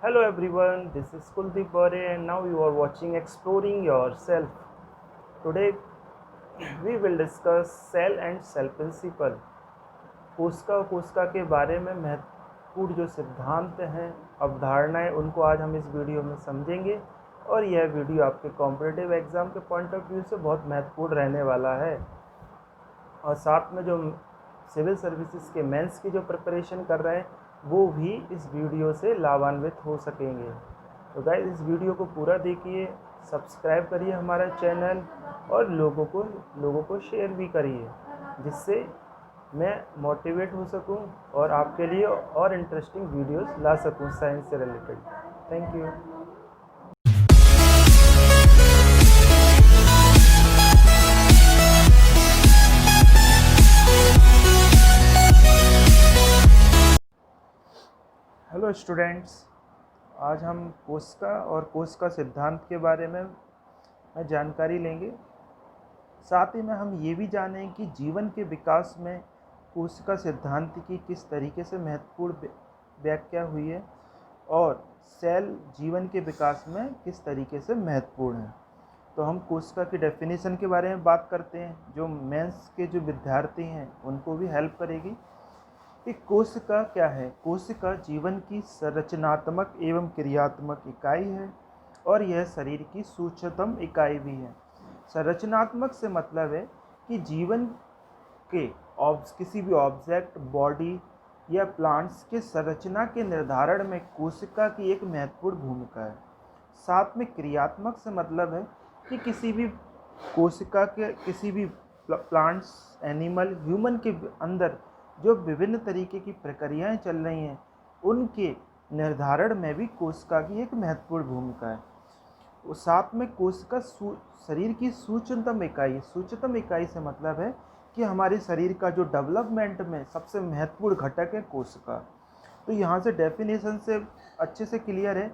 Hello everyone, this is Kuldeep Bore and now you are watching Exploring Yourself. Today we will discuss cell and cell principle. कोशिका के बारे में महत्वपूर्ण जो सिद्धांत हैं, अवधारणाएं, उनको आज हम इस वीडियो में समझेंगे और यह वीडियो आपके कॉम्पिटिटिव एग्ज़ाम के पॉइंट ऑफ व्यू से बहुत महत्वपूर्ण रहने वाला है। और साथ में जो सिविल सर्विसेज के मेंस की जो प्रिपरेशन कर रहे हैं वो भी इस वीडियो से लाभान्वित हो सकेंगे। तो गाइस इस वीडियो को पूरा देखिए, सब्सक्राइब करिए हमारा चैनल और लोगों को शेयर भी करिए, जिससे मैं मोटिवेट हो सकूं और आपके लिए और इंटरेस्टिंग वीडियोस ला सकूं साइंस से related. Thank you. Hello students, आज हम कोशिका और कोशिका सिद्धांत के बारे में जानकारी लेंगे। साथ ही में हम ये भी जानें कि जीवन के विकास में कोशिका सिद्धांत की किस तरीके से महत्वपूर्ण व्याख्या हुई है और सेल जीवन के विकास में किस तरीके से महत्वपूर्ण है। तो हम कोशिका की डेफिनेशन के बारे में बात करते हैं, जो मेंस के जो विद्यार्थी हैं उनको भी हेल्प करेगी कि कोशिका क्या है। कोशिका जीवन की संरचनात्मक एवं क्रियात्मक इकाई है और यह शरीर की सूक्ष्मतम इकाई भी है। संरचनात्मक से मतलब है कि जीवन के किसी भी ऑब्जेक्ट, बॉडी या प्लांट्स के संरचना के निर्धारण में कोशिका की एक महत्वपूर्ण भूमिका है। साथ में क्रियात्मक से मतलब है कि किसी भी कोशिका के किसी भी प्लांट्स, एनिमल, ह्यूमन के अंदर जो विभिन्न तरीके की प्रक्रियाएं चल रही हैं उनके निर्धारण में भी कोशिका की एक महत्वपूर्ण भूमिका है। और साथ में कोशिका शरीर की सूक्ष्मतम इकाई। सूक्ष्मतम इकाई से मतलब है कि हमारे शरीर का जो डेवलपमेंट में सबसे महत्वपूर्ण घटक है कोशिका। तो यहाँ से डेफिनेशन से अच्छे से क्लियर है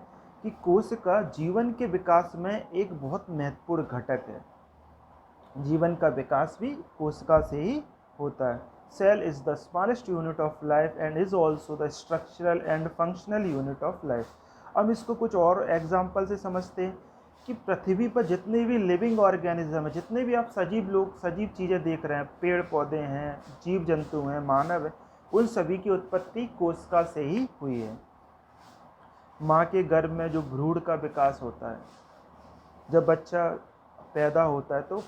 कि कोशिका जीवन के विकास में एक बहुत महत्वपूर्ण घटक है। जीवन का विकास भी कोशिका से ही होता है। Cell is the smallest unit of life and is also the structural and functional unit of life. अब इसको कुछ और एग्जाम्पल से समझते हैं कि पृथ्वी पर जितने भी लिविंग ऑर्गेनिज्म है, जितने भी आप सजीव चीज़ें देख रहे हैं, पेड़ पौधे हैं, जीव जंतु हैं, मानव है, उन सभी की उत्पत्ति कोशिका से ही हुई है। माँ के गर्भ में जो भ्रूण का विकास होता है, जब बच्चा पैदा होता है तो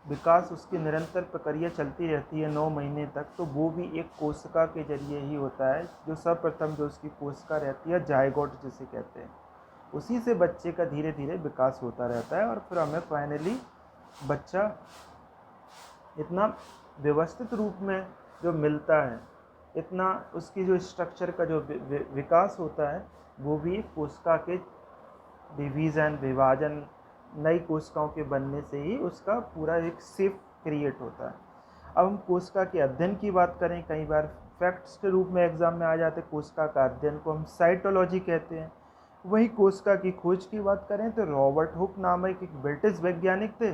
विकास उसकी निरंतर प्रक्रिया चलती रहती है 9 महीने तक। तो वो भी एक कोशिका के जरिए ही होता है। जो सर्वप्रथम जो उसकी कोशिका रहती है, जायगोट जिसे कहते हैं, उसी से बच्चे का धीरे धीरे विकास होता रहता है और फिर हमें फाइनली बच्चा इतना व्यवस्थित रूप में जो मिलता है, इतना उसकी जो स्ट्रक्चर का जो विकास होता है, वो भी कोशिका के विभाजन, नई कोशिकाओं के बनने से ही उसका पूरा एक शेप क्रिएट होता है। अब हम कोशिका के अध्ययन की बात करें, कई बार फैक्ट्स के रूप में एग्जाम में आ जाते हैं। कोशिका का अध्ययन को हम साइटोलॉजी कहते हैं। वही कोशिका की खोज की बात करें तो रॉबर्ट हुक नामक एक ब्रिटिश वैज्ञानिक थे,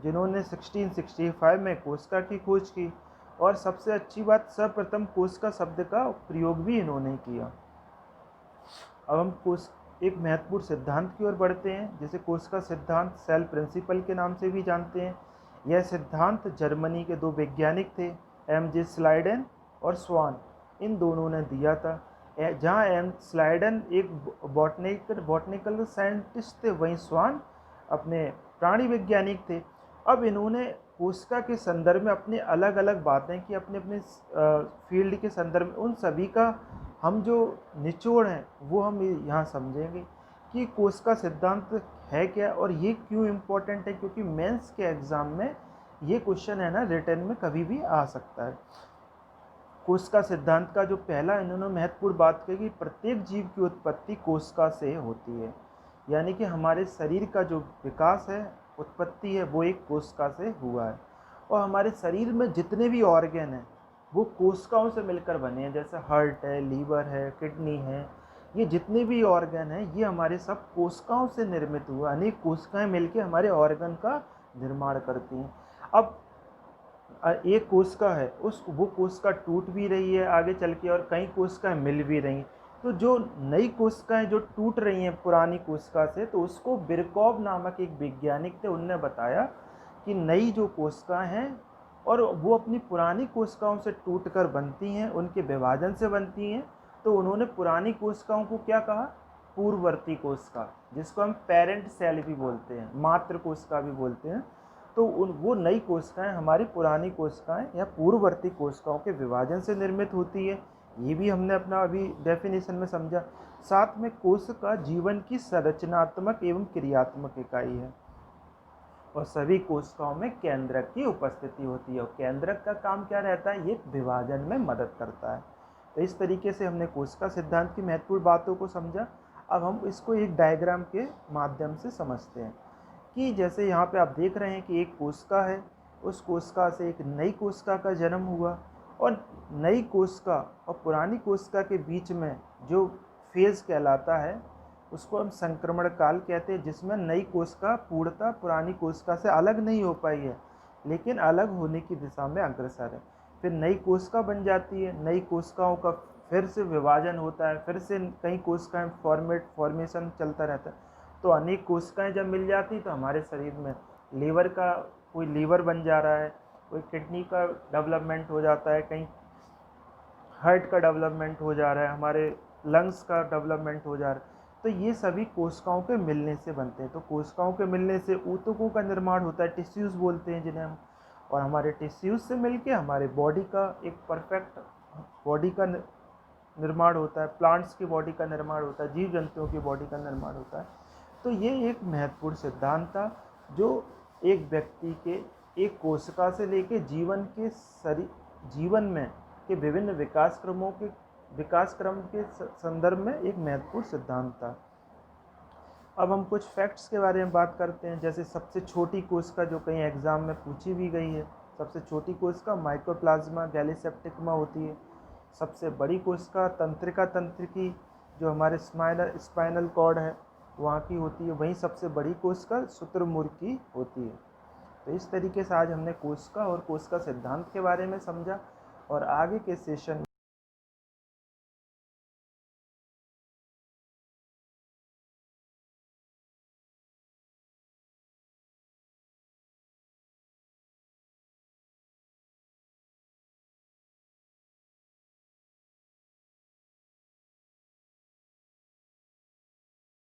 जिन्होंने 1665 में कोशिका की खोज की। और सबसे अच्छी बात, सर्वप्रथम कोशिका शब्द का प्रयोग भी इन्होंने किया। अब हम एक महत्वपूर्ण सिद्धांत की ओर बढ़ते हैं, जिसे कोशिका सिद्धांत, सेल प्रिंसिपल के नाम से भी जानते हैं। यह सिद्धांत जर्मनी के 2 वैज्ञानिक थे, एम.जे. स्लाइडन और स्वान, इन दोनों ने दिया था। जहाँ एम स्लाइडन एक बॉटनिकल साइंटिस्ट थे, वहीं स्वान अपने प्राणी वैज्ञानिक थे। अब इन्होंने कोशिका के संदर्भ में अपनी अलग अलग बातें की, अपने अपने फील्ड के संदर्भ में। उन सभी का हम जो निचोड़ हैं वो हम यहाँ समझेंगे कि कोशिका सिद्धांत है क्या और ये क्यों इम्पोर्टेंट है, क्योंकि मेंस के एग्ज़ाम में ये क्वेश्चन है ना, रिटर्न में कभी भी आ सकता है। कोशिका सिद्धांत का जो पहला इन्होंने महत्वपूर्ण बात कही कि प्रत्येक जीव की उत्पत्ति कोशिका से होती है, यानी कि हमारे शरीर का जो विकास है, उत्पत्ति है, वो एक कोशिका से हुआ है। और हमारे शरीर में जितने भी ऑर्गन हैं वो कोशिकाओं से मिलकर बने हैं, जैसे हार्ट है, लीवर है, किडनी है, ये जितने भी ऑर्गन हैं ये हमारे सब कोशिकाओं से निर्मित हुआ। अनेक कोशिकाएं मिलकर हमारे ऑर्गन का निर्माण करती हैं। अब एक कोशिका है, वो कोशिका टूट भी रही है आगे चल के और कई कोशिकाएं मिल भी रही हैं। तो जो नई कोशिकाएं जो टूट रही हैं पुरानी कोशिका से, तो उसको बिरकॉव नामक एक वैज्ञानिक थे, उनने बताया कि नई जो कोशिकाएं हैं और वो अपनी पुरानी कोशिकाओं से टूटकर बनती हैं, उनके विभाजन से बनती हैं। तो उन्होंने पुरानी कोशिकाओं को क्या कहा? पूर्ववर्ती कोशिका, जिसको हम पेरेंट सेल भी बोलते हैं, मातृ कोशिका भी बोलते हैं। तो वो नई कोशिकाएं हमारी पुरानी कोशिकाएं या पूर्ववर्ती कोशिकाओं के विभाजन से निर्मित होती है। ये भी हमने अपना अभी डेफिनेशन में समझा। साथ में कोशिका जीवन की संरचनात्मक एवं क्रियात्मक इकाई है और सभी कोशिकाओं में केंद्रक की उपस्थिति होती है और केंद्रक का काम क्या रहता है? ये विभाजन में मदद करता है। तो इस तरीके से हमने कोशिका सिद्धांत की महत्वपूर्ण बातों को समझा। अब हम इसको एक डायग्राम के माध्यम से समझते हैं कि जैसे यहाँ पे आप देख रहे हैं कि एक कोशिका है, उस कोशिका से एक नई कोशिका का जन्म हुआ और नई कोशिका और पुरानी कोशिका के बीच में जो फेज़ कहलाता है उसको हम संक्रमण काल कहते हैं, जिसमें नई कोशिका पूर्णतः पुरानी कोशिका से अलग नहीं हो पाई है, लेकिन अलग होने की दिशा में अग्रसर है। फिर नई कोशिका बन जाती है, नई कोशिकाओं का फिर से विभाजन होता है, फिर से कई कोशिकाएं फॉर्मेशन चलता रहता है। तो अनेक कोशिकाएं जब मिल जाती तो हमारे शरीर में लीवर का कोई लीवर बन जा रहा है, कोई किडनी का डेवलपमेंट हो जाता है, कहीं हार्ट का डेवलपमेंट हो जा रहा है, हमारे लंग्स का डेवलपमेंट हो जा रहा है। तो ये सभी कोशिकाओं के मिलने से बनते हैं। तो कोशिकाओं के मिलने से ऊतकों का निर्माण होता है, टिश्यूज़ बोलते हैं जिन्हें हम, और हमारे टिश्यूज़ से मिलके हमारे बॉडी का एक परफेक्ट बॉडी का निर्माण होता है, प्लांट्स की बॉडी का निर्माण होता है, जीव जंतुओं की बॉडी का निर्माण होता है। तो ये एक महत्वपूर्ण सिद्धांत था जो एक व्यक्ति के एक कोशिका से लेके जीवन में के विभिन्न विकास क्रम के संदर्भ में एक महत्वपूर्ण सिद्धांत था। अब हम कुछ फैक्ट्स के बारे में बात करते हैं। जैसे सबसे छोटी कोशिका जो कहीं एग्जाम में पूछी भी गई है, सबसे छोटी कोशिका माइकोप्लाज्मा गैलीसेप्टिकमा होती है। सबसे बड़ी कोशिका तंत्रिका तंत्र की, जो हमारे स्पाइनल कॉर्ड है वहाँ की होती है। वहीं सबसे बड़ी कोशिका शुतुरमुर्ग की होती है। तो इस तरीके से आज हमने कोशिका और कोशिका सिद्धांत के बारे में समझा और आगे के सेशन